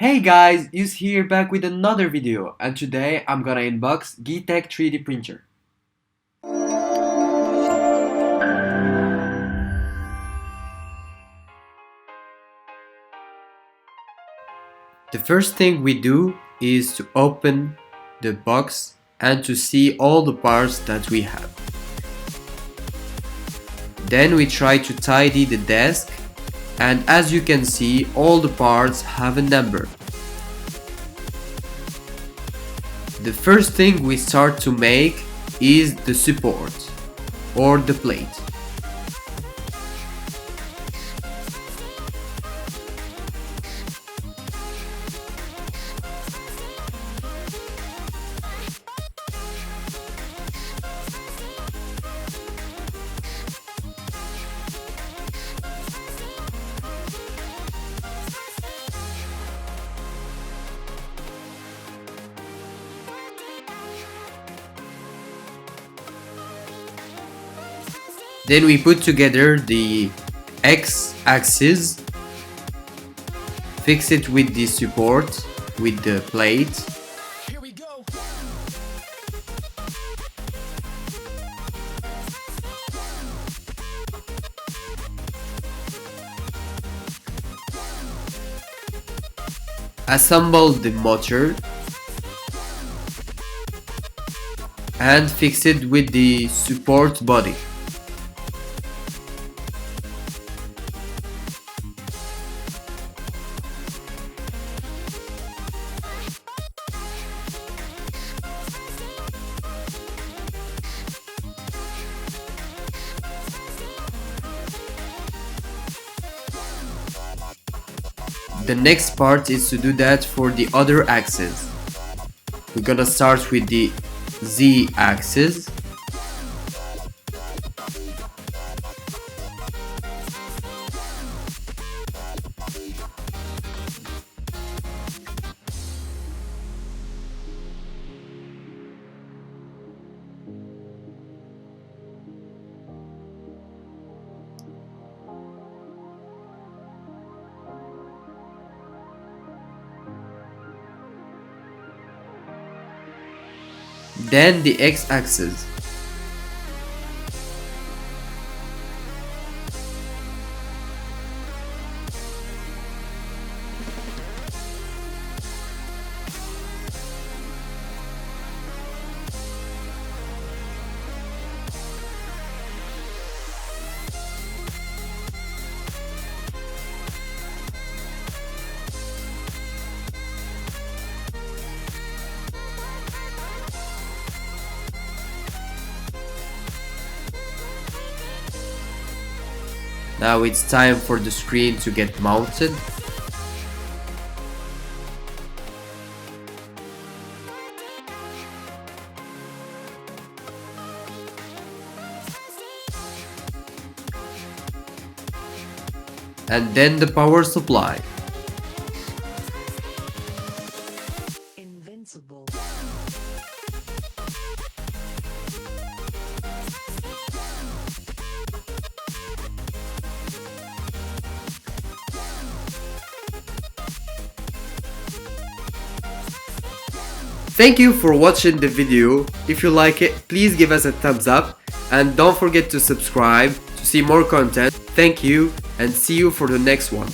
Hey guys, Yus here back with another video, and today I'm gonna unbox Geetech 3D printer. The first thing we do is to open the box and to see all the parts that we have. Then we try to tidy the desk, and as you can see, all the parts have a number. The first thing we start to make is the support or the plate. Then we put together the X-axis, fix it with the support, with the plate. Here we go. Assemble the motor and fix it with the support body. The next part is to do that for the other axis. We're gonna start with the Z axis. Then the X-axis. Now it's time for the screen to get mounted. And then the power supply. Invincible. Thank you for watching the video. If you like it, please give us a thumbs up and don't forget to subscribe to see more content. Thank you and see you for the next one.